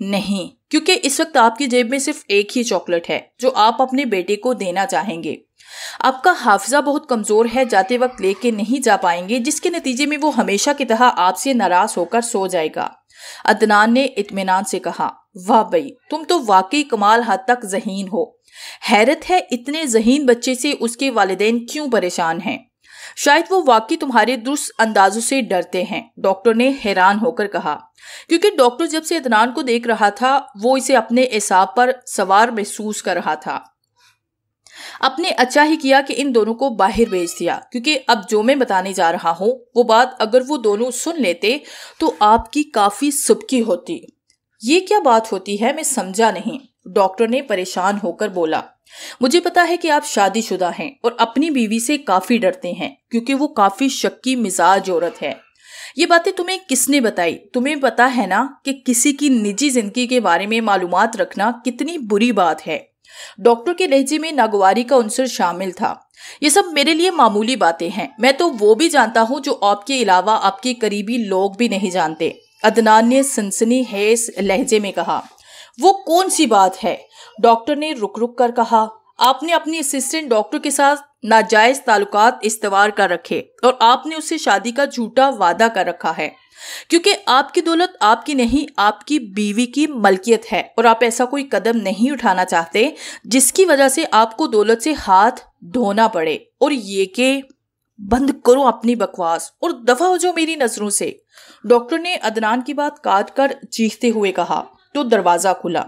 نہیں، کیونکہ اس وقت آپ کی جیب میں صرف ایک ہی چاکلیٹ ہے جو آپ اپنے بیٹے کو دینا چاہیں گے۔ آپ کا حافظہ بہت کمزور ہے، جاتے وقت لے کے نہیں جا پائیں گے، جس کے نتیجے میں وہ ہمیشہ کی طرح آپ سے ناراض ہو کر سو جائے گا۔ عدنان نے اطمینان سے کہا، واہ بھائی، تم تو واقعی کمال حد تک ذہین ہو۔ حیرت ہے اتنے ذہین بچے سے اس کے والدین کیوں پریشان ہیں۔ شاید وہ واقعی تمہارے درست اندازوں سے ڈرتے ہیں، ڈاکٹر نے حیران ہو کر کہا، کیونکہ ڈاکٹر جب سے عدنان کو دیکھ رہا تھا وہ اسے اپنے اعصاب پر سوار محسوس کر رہا تھا۔ اپنے اچھا ہی کیا کہ ان دونوں کو باہر بھیج دیا، کیونکہ اب جو میں بتانے جا رہا ہوں وہ بات اگر وہ دونوں سن لیتے تو آپ کی کافی سبکی ہوتی۔ یہ کیا بات ہوتی ہے، میں سمجھا نہیں، ڈاکٹر نے پریشان ہو کر بولا۔ مجھے پتا ہے کہ آپ شادی شدہ ہیں اور اپنی بیوی سے کافی ڈرتے ہیں کیونکہ وہ کافی شکی مزاج عورت ہے۔ یہ باتیں تمہیں کس نے بتائی؟ تمہیں پتا ہے نا کہ کسی کی نجی زندگی کے بارے میں معلومات رکھنا کتنی بری بات ہے۔ ڈاکٹر کے لہجے میں ناگواری کا عنصر شامل تھا۔ یہ سب میرے لیے معمولی باتیں ہیں، میں تو وہ بھی جانتا ہوں جو آپ کے علاوہ آپ کے قریبی لوگ بھی نہیں جانتے، عدنان نے سنسنی خیز لہجے میں کہا۔ وہ کون سی بات ہے؟ ڈاکٹر نے رک رک کر کہا۔ آپ نے اپنی اسسٹنٹ ڈاکٹر کے ساتھ ناجائز تعلقات استوار کر رکھے اور آپ نے اس سے شادی کا جھوٹا وعدہ کر رکھا ہے، کیونکہ آپ کی دولت آپ کی نہیں، آپ کی بیوی کی ملکیت ہے، اور آپ ایسا کوئی قدم نہیں اٹھانا چاہتے جس کی وجہ سے آپ کو دولت سے ہاتھ دھونا پڑے۔ اور یہ کہ بند کرو اپنی بکواس اور دفع ہو جاؤ میری نظروں سے، ڈاکٹر نے عدنان کی بات کاٹ کر چیختے ہوئے کہا تو دروازہ کھلا۔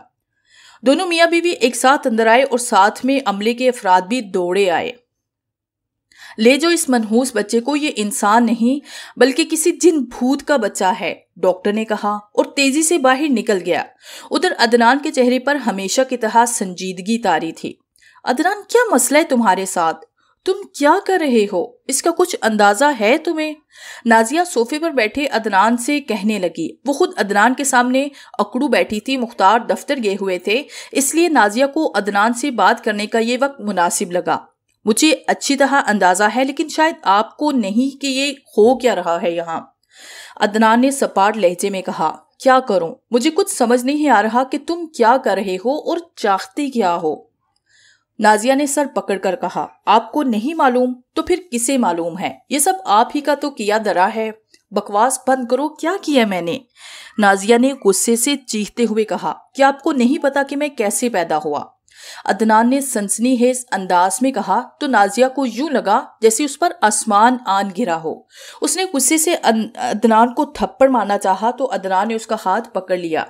دونوں میاں بیوی ایک ساتھ اندر آئے اور ساتھ میں عملے کے افراد بھی دوڑے آئے۔ لے جو اس منحوس بچے کو، یہ انسان نہیں بلکہ کسی جن بھوت کا بچہ ہے، ڈاکٹر نے کہا اور تیزی سے باہر نکل گیا۔ ادھر عدنان کے چہرے پر ہمیشہ کی طرح سنجیدگی طاری تھی۔ عدنان، کیا مسئلہ ہے تمہارے ساتھ؟ تم کیا کر رہے ہو؟ اس کا کچھ اندازہ ہے تمہیں؟ نازیہ صوفے پر بیٹھے عدنان سے کہنے لگی۔ وہ خود عدنان کے سامنے اکڑو بیٹھی تھی، مختار دفتر گئے ہوئے تھے، اس لیے نازیہ کو عدنان سے بات کرنے کا یہ وقت مناسب لگا۔ مجھے اچھی طرح اندازہ ہے، لیکن شاید آپ کو نہیں کہ یہ ہو کیا رہا ہے یہاں، عدنان نے سپاٹ لہجے میں کہا۔ کیا کروں؟ مجھے کچھ سمجھ نہیں آ رہا کہ تم کیا کر رہے ہو اور چاہتے کیا ہو۔ نازیہ نے سر پکڑ کر کہا، آپ کو نہیں معلوم تو پھر کسے معلوم ہے؟ یہ سب آپ ہی کا تو کیا درا ہے۔ بکواس بند کرو، کیا کیا میں نے؟ نازیہ نے غصے سے چیختے ہوئے کہا، کیا آپ کو نہیں پتا کہ میں کیسے پیدا ہوا؟ عدنان نے سنسنی خیز انداز میں کہا تو نازیہ کو یوں لگا جیسے اس پر آسمان آن گرا ہو۔ اس نے غصے سے عدنان کو تھپڑ مارنا چاہا تو عدنان نے اس کا ہاتھ پکڑ لیا۔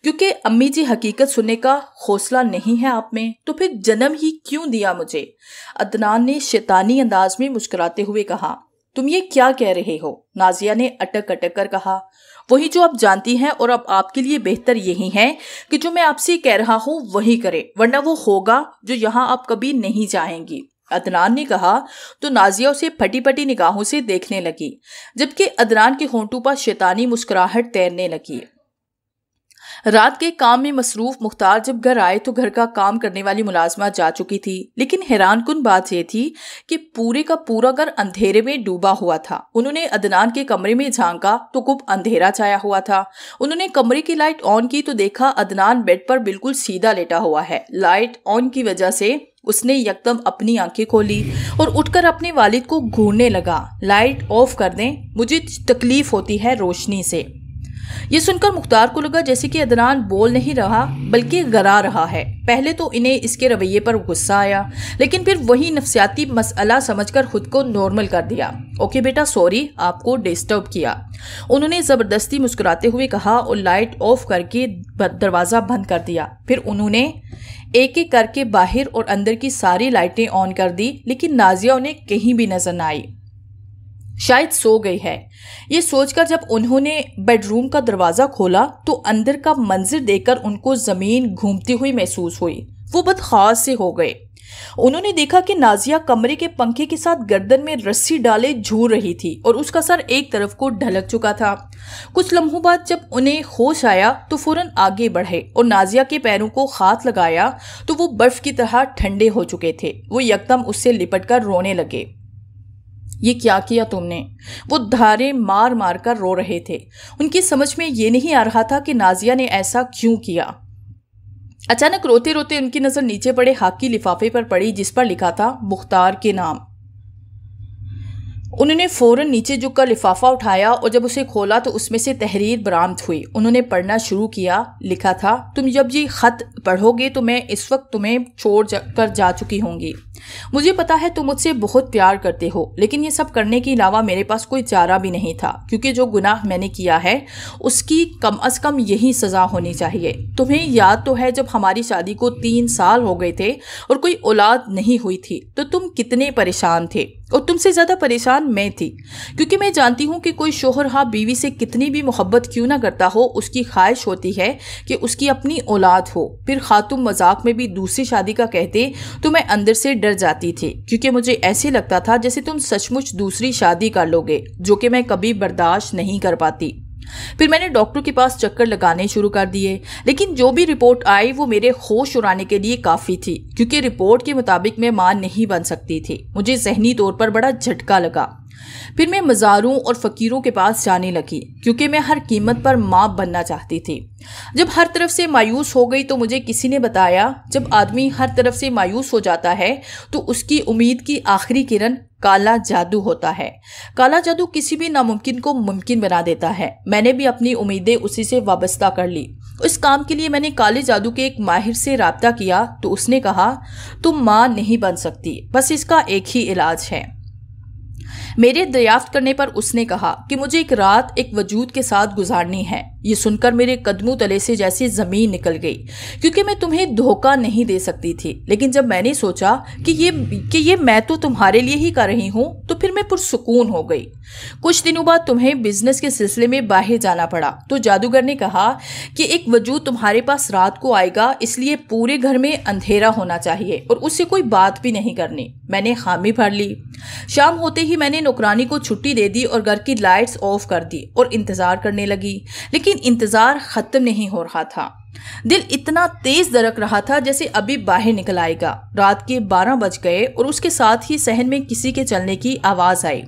کیونکہ امی جی حقیقت سننے کا حوصلہ نہیں ہے آپ میں، تو پھر جنم ہی کیوں دیا مجھے؟ عدنان نے شیطانی انداز میں مسکراتے ہوئے کہا۔ تم یہ کیا کہہ رہے ہو؟ نازیہ نے اٹک اٹک کر کہا۔ وہی جو آپ جانتی ہیں، اور اب آپ کے لیے بہتر یہی ہے کہ جو میں آپ سے کہہ رہا ہوں وہی کرے، ورنہ وہ ہوگا جو یہاں آپ کبھی نہیں چاہیں گی، عدنان نے کہا تو نازیہ اسے پھٹی پھٹی نگاہوں سے دیکھنے لگی، جبکہ عدنان کے ہونٹوں پر شیطانی مسکراہٹ تیرنے لگی۔ رات کے کام میں مصروف مختار جب گھر آئے تو گھر کا کام کرنے والی ملازمہ جا چکی تھی، لیکن حیران کن بات یہ تھی کہ پورے کا پورا گھر اندھیرے میں ڈوبا ہوا تھا۔ انہوں نے عدنان کے کمرے میں جھانکا تو خوب اندھیرا چھایا ہوا تھا۔ انہوں نے کمرے کی لائٹ آن کی تو دیکھا عدنان بیڈ پر بالکل سیدھا لیٹا ہوا ہے۔ لائٹ آن کی وجہ سے اس نے یکدم اپنی آنکھیں کھولی اور اٹھ کر اپنے والد کو گھورنے لگا، لائٹ آف کر دیں، مجھے تکلیف ہوتی ہے روشنی سے۔ یہ سن کر مختار کو لگا جیسے کہ عدنان بول نہیں رہا بلکہ گرا رہا ہے۔ پہلے تو انہیں اس کے رویے پر غصہ آیا، لیکن پھر وہی نفسیاتی مسئلہ سمجھ کر خود کو نارمل کر دیا۔ اوکے بیٹا، سوری آپ کو ڈسٹرب کیا، انہوں نے زبردستی مسکراتے ہوئے کہا اور لائٹ آف کر کے دروازہ بند کر دیا۔ پھر انہوں نے ایک ایک کر کے باہر اور اندر کی ساری لائٹیں آن کر دی، لیکن نازیہ انہیں کہیں بھی نظر نہ آئی، شاید سو گئی ہے۔ یہ سوچ کر جب انہوں نے بیڈ روم کا دروازہ کھولا تو اندر کا منظر دیکھ کر ان کو زمین گھومتی ہوئی محسوس ہوئی۔ وہ بدخواص سے ہو گئے۔ انہوں نے دیکھا کہ نازیہ کمرے کے پنکھے کے ساتھ گردن میں رسی ڈالے جھول رہی تھی اور اس کا سر ایک طرف کو ڈھلک چکا تھا۔ کچھ لمحوں بعد جب انہیں ہوش آیا تو فوراً آگے بڑھے اور نازیہ کے پیروں کو ہاتھ لگایا تو وہ برف کی طرح ٹھنڈے ہو چکے تھے۔ وہ یکدم اس سے لپٹ کر رونے لگے۔ یہ کیا کیا تم نے؟ وہ دھارے مار مار کر رو رہے تھے۔ ان کی سمجھ میں یہ نہیں آ رہا تھا کہ نازیہ نے ایسا کیوں کیا۔ اچانک روتے روتے ان کی نظر نیچے پڑے خاکی لفافے پر پڑی جس پر لکھا تھا مختار کے نام۔ انہوں نے فوراً نیچے جھک کر لفافہ اٹھایا اور جب اسے کھولا تو اس میں سے تحریر برآمد ہوئی۔ انہوں نے پڑھنا شروع کیا۔ لکھا تھا، تم جب یہ خط پڑھو گے تو میں اس وقت تمہیں چھوڑ کر جا چکی ہوں گی۔ مجھے پتا ہے تم مجھ سے بہت پیار کرتے ہو، لیکن یہ سب کرنے کے علاوہ میرے پاس کوئی چارہ بھی نہیں تھا، کیونکہ جو گناہ میں نے کیا ہے اس کی کم از کم یہی سزا ہونی چاہیے۔ تمہیں یاد تو ہے جب ہماری شادی کو 3 سال ہو گئے تھے اور کوئی اولاد نہیں ہوئی تھی تو تم کتنے پریشان تھے، اور تم سے زیادہ پریشان میں تھی، کیونکہ میں جانتی ہوں کہ کوئی شوہر ہاں بیوی سے کتنی بھی محبت کیوں نہ کرتا ہو، اس کی خواہش ہوتی ہے کہ اس کی اپنی اولاد ہو۔ پھر خاتم مذاق میں بھی دوسری شادی کا کہتے تو میں اندر سے ڈر جاتی تھی، کیونکہ مجھے ایسے لگتا تھا جیسے تم سچ مچ دوسری شادی کر لو گے، جو کہ میں کبھی برداشت نہیں کر پاتی۔ پھر میں نے ڈاکٹر کے پاس چکر لگانے شروع کر دیے، لیکن جو بھی رپورٹ آئی وہ میرے ہوش اڑانے کے لیے کافی تھی، کیونکہ رپورٹ کے مطابق میں ماں نہیں بن سکتی تھی۔ مجھے ذہنی طور پر بڑا جھٹکا لگا۔ پھر میں مزاروں اور فقیروں کے پاس جانے لگی، کیونکہ میں ہر قیمت پر ماں بننا چاہتی تھی۔ جب ہر طرف سے مایوس ہو گئی تو مجھے کسی نے بتایا، جب آدمی ہر طرف سے مایوس ہو جاتا ہے تو اس کی امید کی آخری کرن کالا جادو ہوتا ہے۔ کالا جادو کسی بھی ناممکن کو ممکن بنا دیتا ہے۔ میں نے بھی اپنی امیدیں اسی سے وابستہ کر لی۔ اس کام کے لیے میں نے کالے جادو کے ایک ماہر سے رابطہ کیا تو اس نے کہا، تم ماں نہیں بن سکتی، بس اس کا ایک ہی علاج ہے۔ میرے دریافت کرنے پر اس نے کہا کہ مجھے ایک رات ایک وجود کے ساتھ گزارنی ہے۔ یہ سن کر میرے قدموں تلے سے جیسے زمین نکل گئی، کیونکہ میں تمہیں دھوکہ نہیں دے سکتی تھی۔ لیکن جب میں نے سوچا کہ یہ میں تو تمہارے لیے ہی کر رہی ہوں تو پھر میں پرسکون ہو گئی۔ کچھ دنوں بعد تمہیں بزنس کے سلسلے میں باہر جانا پڑا تو جادوگر نے کہا کہ ایک وجود تمہارے پاس رات کو آئے گا، اس لیے پورے گھر میں اندھیرا ہونا چاہیے اور اس سے کوئی بات بھی نہیں کرنی۔ میں نے خامی بھر لی۔ شام ہوتے ہی میں نے نوکرانی کو چھٹی دے دی اور گھر کی لائٹس آف کر دی اور انتظار کرنے لگی، لیکن انتظار ختم نہیں ہو رہا تھا۔ دل اتنا تیز دھڑک رہا تھا جیسے ابھی باہر نکل آئے گا۔ رات کے 12 بج گئے اور اس کے ساتھ ہی صحن میں کسی کے چلنے کی آواز آئی۔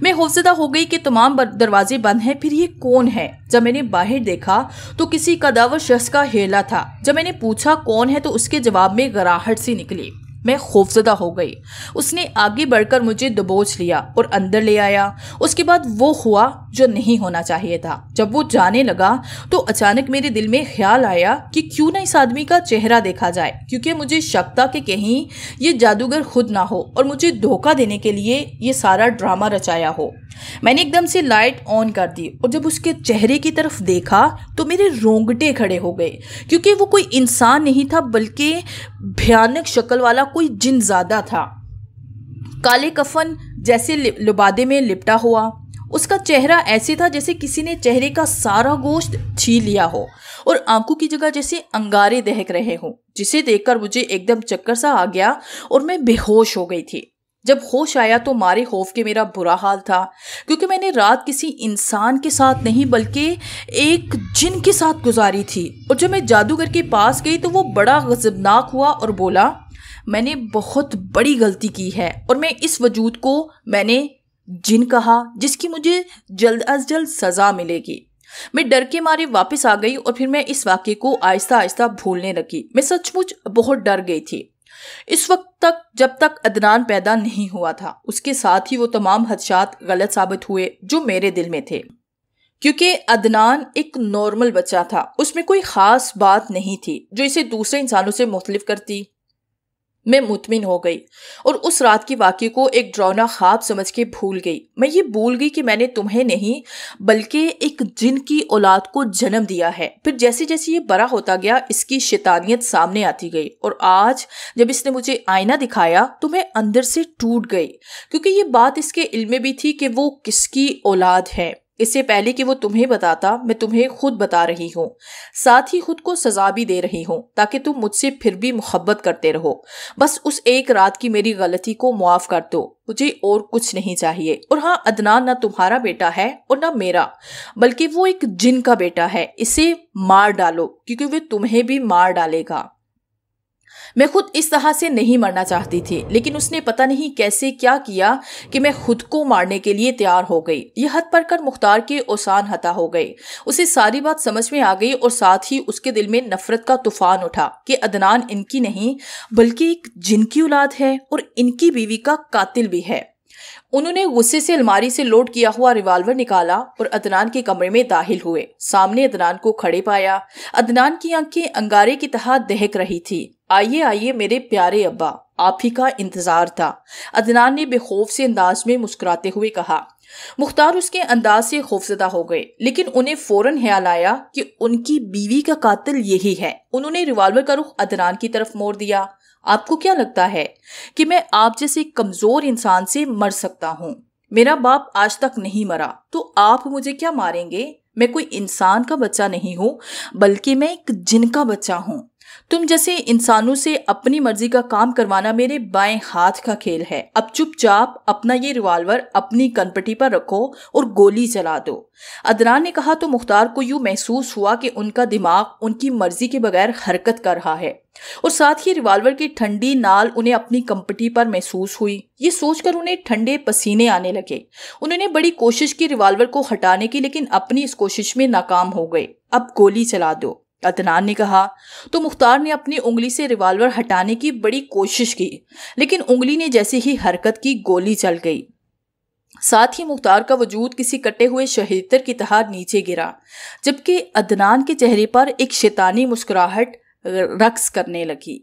میں خوفزدہ ہو گئی کہ تمام دروازے بند ہیں، پھر یہ کون ہے؟ جب میں نے باہر دیکھا تو کسی قداور شخص کا ہیلا تھا۔ جب میں نے پوچھا کون ہے تو اس کے جواب میں گراہٹ سی نکلی۔ میں خوفزدہ ہو گئی۔ اس نے آگے بڑھ کر مجھے دبوچ لیا اور اندر لے آیا۔ اس کے بعد وہ ہوا جو نہیں ہونا چاہیے تھا۔ جب وہ جانے لگا تو اچانک میرے دل میں خیال آیا کہ کیوں نہ اس آدمی کا چہرہ دیکھا جائے، کیونکہ مجھے شک تھا کہ کہیں یہ جادوگر خود نہ ہو اور مجھے دھوکہ دینے کے لیے یہ سارا ڈرامہ رچایا ہو۔ میں نے ایک دم سے لائٹ آن کر دی اور جب اس کے چہرے کی طرف دیکھا تو میرے رونگٹے کھڑے ہو گئے، کیونکہ وہ کوئی انسان نہیں تھا بلکہ بھیانک شکل والا کوئی جن زادہ تھا، کالے کفن جیسے لبادے میں لپٹا ہوا۔ اس کا چہرہ ایسے تھا جیسے کسی نے چہرے کا سارا گوشت چھین لیا ہو اور آنکھوں کی جگہ جیسے انگارے دہک رہے ہوں، جسے دیکھ کر مجھے ایک دم چکر سا آ گیا اور میں بے ہوش ہو گئی تھی۔ جب ہوش آیا تو مارے خوف کے میرا برا حال تھا، کیونکہ میں نے رات کسی انسان کے ساتھ نہیں بلکہ ایک جن کے ساتھ گزاری تھی۔ اور جب میں جادوگر کے پاس گئی تو وہ بڑا غضبناک ہوا اور بولا، میں نے بہت بڑی غلطی کی ہے اور میں اس وجود کو میں نے جن کہا، جس کی مجھے جلد از جلد سزا ملے گی۔ میں ڈر کے مارے واپس آ گئی اور پھر میں اس واقعے کو آہستہ آہستہ بھولنے لگی۔ میں سچ مچ بہت ڈر گئی تھی۔ اس وقت تک جب تک عدنان پیدا نہیں ہوا تھا، اس کے ساتھ ہی وہ تمام خدشات غلط ثابت ہوئے جو میرے دل میں تھے، کیونکہ عدنان ایک نارمل بچہ تھا۔ اس میں کوئی خاص بات نہیں تھی جو اسے دوسرے انسانوں سے مختلف کرتی۔ میں مطمئن ہو گئی اور اس رات کے واقعے کو ایک ڈراؤنا خواب سمجھ کے بھول گئی۔ میں یہ بھول گئی کہ میں نے تمہیں نہیں بلکہ ایک جن کی اولاد کو جنم دیا ہے۔ پھر جیسے جیسے یہ بڑا ہوتا گیا اس کی شیطانیت سامنے آتی گئی، اور آج جب اس نے مجھے آئینہ دکھایا تو میں اندر سے ٹوٹ گئی، کیونکہ یہ بات اس کے علم میں بھی تھی کہ وہ کس کی اولاد ہے۔ اس سے پہلے کہ وہ تمہیں بتاتا، میں تمہیں خود بتا رہی ہوں، ساتھ ہی خود کو سزا بھی دے رہی ہوں تاکہ تم مجھ سے پھر بھی محبت کرتے رہو۔ بس اس ایک رات کی میری غلطی کو معاف کر دو، مجھے اور کچھ نہیں چاہیے۔ اور ہاں، عدنان نہ تمہارا بیٹا ہے اور نہ میرا، بلکہ وہ ایک جن کا بیٹا ہے۔ اسے مار ڈالو کیونکہ وہ تمہیں بھی مار ڈالے گا۔ میں خود اس طرح سے نہیں مرنا چاہتی تھی، لیکن اس نے پتہ نہیں کیسے کیا کیا کہ میں خود کو مارنے کے لیے تیار ہو گئی۔ یہ حد پڑھ کر مختار کے اوسان ہتا ہو گئے۔ اسے ساری بات سمجھ میں آ گئی اور ساتھ ہی اس کے دل میں نفرت کا طوفان اٹھا کہ عدنان ان کی نہیں بلکہ ایک جن کی اولاد ہے اور ان کی بیوی کا قاتل بھی ہے۔ انہوں نے غصے سے الماری سے لوڈ کیا ہوا ریوالور نکالا اور عدنان کے کمرے میں داخل ہوئے۔ سامنے عدنان کو کھڑے پایا۔ عدنان کی آنکھیں انگارے کی طرح دہک رہی تھی۔ آئیے آئیے میرے پیارے ابا، آپ ہی کا انتظار تھا، عدنان نے بے خوف سے انداز میں مسکراتے ہوئے کہا۔ مختار اس کے انداز سے خوفزدہ ہو گئے، لیکن انہیں فوراً خیال آیا کہ ان کی بیوی کا قاتل یہی ہے۔ انہوں نے ریوالور کا رخ عدنان کی طرف موڑ دیا۔ آپ کو کیا لگتا ہے کہ میں آپ جیسے کمزور انسان سے مر سکتا ہوں؟ میرا باپ آج تک نہیں مرا، تو آپ مجھے کیا ماریں گے؟ میں کوئی انسان کا بچہ نہیں ہوں، بلکہ میں ایک جن کا بچہ ہوں۔ تم جیسے انسانوں سے اپنی مرضی کا کام کروانا میرے بائیں ہاتھ کا کھیل ہے۔ اب چپ چاپ اپنا یہ ریوالور اپنی کنپٹی پر رکھو اور گولی چلا دو۔ عدنان نے کہا تو مختار کو یوں محسوس ہوا کہ ان کا دماغ ان کی مرضی کے بغیر حرکت کر رہا ہے، اور ساتھ ہی ریوالور کی ٹھنڈی نال انہیں اپنی کمپٹی پر محسوس ہوئی۔ یہ سوچ کر انہیں ٹھنڈے پسینے آنے لگے۔ انہوں نے بڑی کوشش کی ریوالور کو ہٹانے کی، لیکن اپنی اس کوشش میں ناکام ہو گئے۔ اب گولی چلا دو، عدنان نے کہا تو مختار نے اپنی انگلی سے ریوالور ہٹانے کی بڑی کوشش کی، لیکن انگلی نے جیسے ہی حرکت کی گولی چل گئی۔ ساتھ ہی مختار کا وجود کسی کٹے ہوئے شہیتر کی طرح نیچے گرا، جبکہ عدنان کے چہرے پر ایک شیطانی مسکراہٹ رقص کرنے لگی۔